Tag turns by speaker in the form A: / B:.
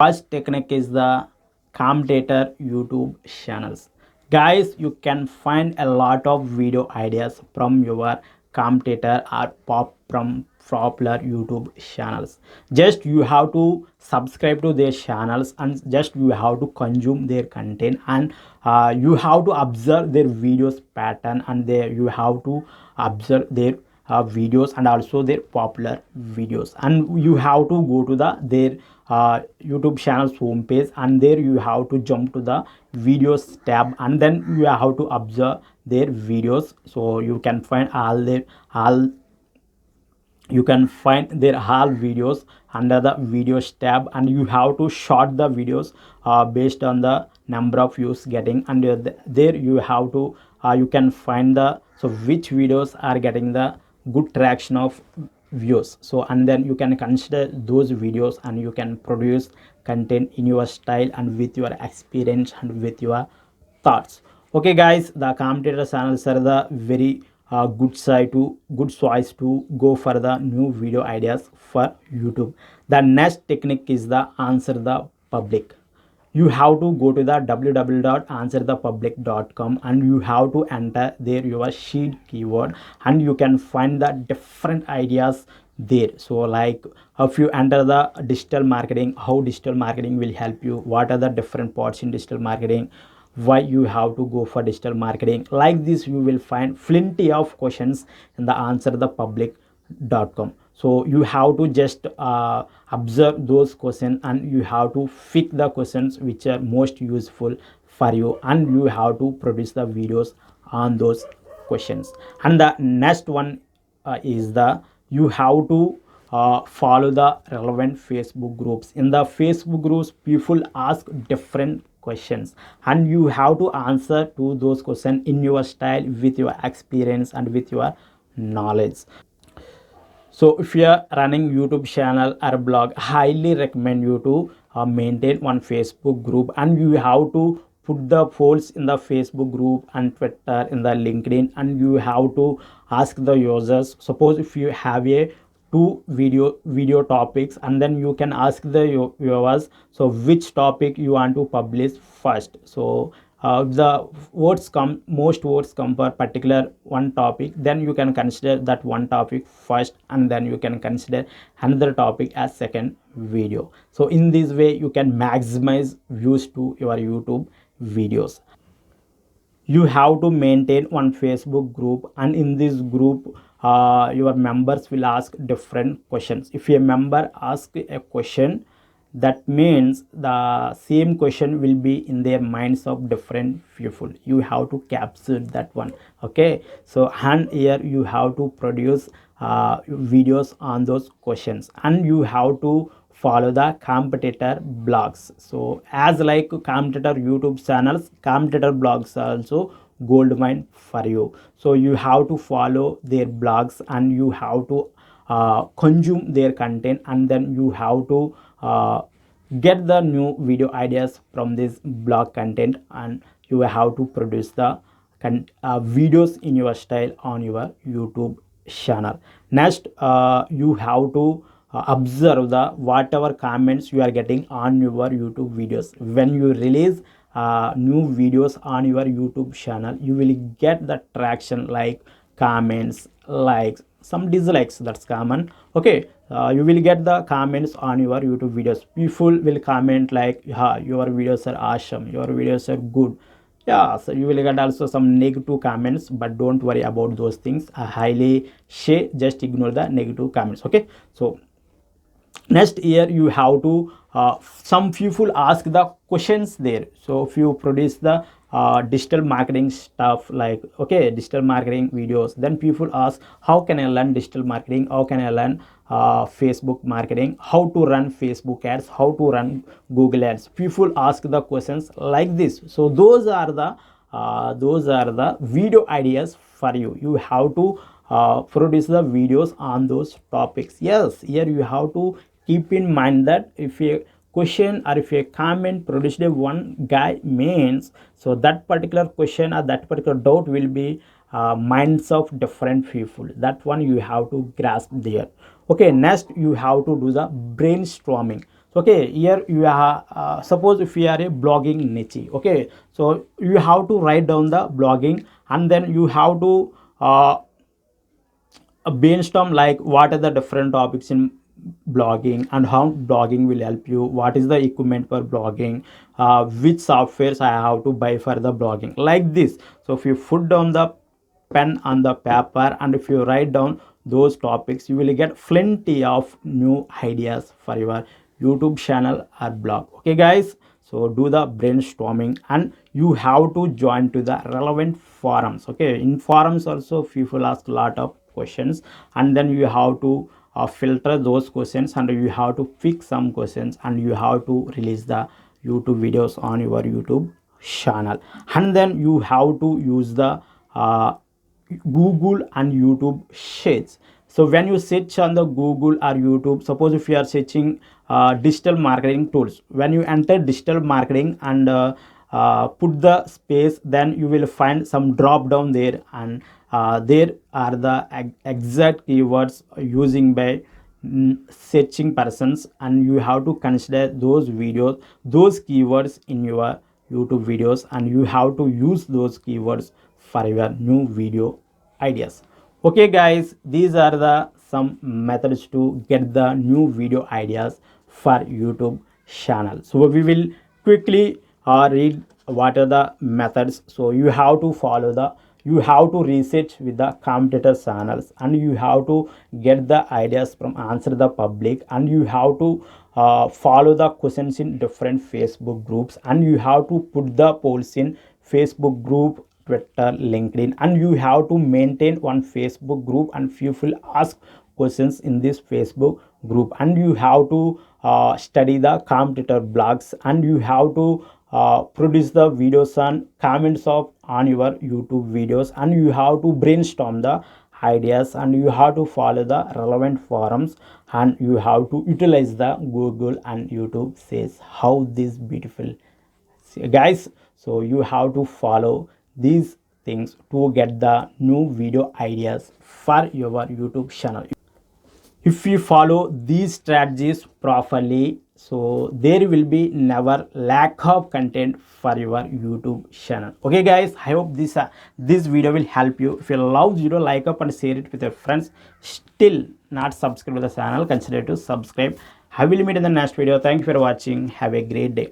A: First technique is the commentator YouTube channels. Guys, you can find a lot of video ideas from your commentator or pop from popular YouTube channels. Just you have to subscribe to their channels and just you have to consume their content, and you have to observe their videos pattern, and you have to observe their videos and also their popular videos, and you have to go to their YouTube channel's homepage, and there you have to jump to the videos tab, and then you have to observe their videos. So you can find all you can find their all videos under the videos tab, and you have to short the videos based on the number of views getting, and there you have to you can find the so which videos are getting the good traction of views. So and then you can consider those videos, and you can produce content in your style and with your experience and with your thoughts. Okay guys, the commentator channels are the very good choice to go for the new video ideas for YouTube. The next technique is the answer the public. You have to go to the www.answerthepublic.com, and you have to enter there your sheet keyword, and you can find the different ideas there. So like if you enter the digital marketing, how digital marketing will help you, what are the different parts in digital marketing, why you have to go for digital marketing, like this you will find plenty of questions in the answerthepublic.com. so you have to just observe those questions, and you have to pick the questions which are most useful for you, and you have to produce the videos on those questions. And the next one is the you have to follow the relevant Facebook groups. In the Facebook groups, people ask different questions, and you have to answer to those questions in your style with your experience and with your knowledge. So if you are running YouTube channel or blog, highly recommend you to maintain one Facebook group, and you have to put the polls in the Facebook group and Twitter, in the LinkedIn, and you have to ask the users. Suppose if you have a two video topics, and then you can ask the viewers, so which topic you want to publish first. So the most votes come for particular one topic, then you can consider that one topic first, and then you can consider another topic as second video. So in this way you can maximize views to your YouTube videos. You have to maintain one Facebook group, and in this group your members will ask different questions. If a member asks a question, that means the same question will be in their minds of different people. You have to capture that one. Okay, so and here you have to produce videos on those questions, and you have to follow the competitor blogs. So as like competitor YouTube channels, competitor blogs are also gold mine for you. So you have to follow their blogs, and you have to consume their content, and then you have to get the new video ideas from this blog content, and you have to produce the videos in your style on your YouTube channel. Next you have to observe the whatever comments you are getting on your YouTube videos. When you release new videos on your YouTube channel, you will get the traction like comments, likes, some dislikes, that's common. Okay, you will get the comments on your YouTube videos. People will comment like, yeah, your videos are awesome, your videos are good. Yeah, so you will get also some negative comments, but don't worry about those things. I highly say just ignore the negative comments. Okay, so next year you have to some people ask the questions there. So if you produce the digital marketing stuff, like okay, digital marketing videos, then people ask, how can I learn digital marketing, how can I learn Facebook marketing, how to run Facebook ads, how to run Google ads. People ask the questions like this. So those are the video ideas for you. You have to produce the videos on those topics. Yes, here you have to keep in mind that if a question or if a comment produced a one guy means, so that particular question or that particular doubt will be minds of different people. That one you have to grasp there. Okay, next you have to do the brainstorming. Okay, here you are, suppose if you are a blogging niche, okay, so you have to write down the blogging, and then you have to brainstorm like what are the different topics in blogging and how blogging will help you, what is the equipment for blogging, which softwares I have to buy for the blogging, like this. So if you put down the pen on the paper and if you write down those topics, you will get plenty of new ideas for your YouTube channel or blog. Okay guys, so do the brainstorming and you have to join to the relevant forums. Okay, in forums also people ask a lot of questions, and then you have to filter those questions and you have to pick some questions and you have to release the YouTube videos on your YouTube channel. And then you have to use the Google and YouTube sheets. So when you search on the Google or YouTube, suppose if you are searching digital marketing tools, when you enter digital marketing and put the space, then you will find some drop down there, and there are the exact keywords using by searching persons, and you have to consider those videos, those keywords in your YouTube videos, and you have to use those keywords for your new video ideas. Okay guys, these are the some methods to get the new video ideas for YouTube channel. So we will quickly read what are the methods. So you have to follow the, you have to research with the competitor channels, and you have to get the ideas from Answer the Public, and you have to follow the questions in different Facebook groups, and you have to put the polls in Facebook group, Twitter, LinkedIn, and you have to maintain one Facebook group and people ask questions in this Facebook group, and you have to study the competitor blogs, and you have to produce the videos and comments of on your YouTube videos, and you have to brainstorm the ideas, and you have to follow the relevant forums, and you have to utilize the Google and YouTube says how this beautiful. See, guys, so you have to follow these things to get the new video ideas for your YouTube channel. If you follow these strategies properly, so there will be never lack of content for your YouTube channel. Okay guys, I hope this video will help you. If you love video, like up and share it with your friends. Still not subscribed to the channel, consider to subscribe. I will meet in the next video. Thank you for watching. Have a great day.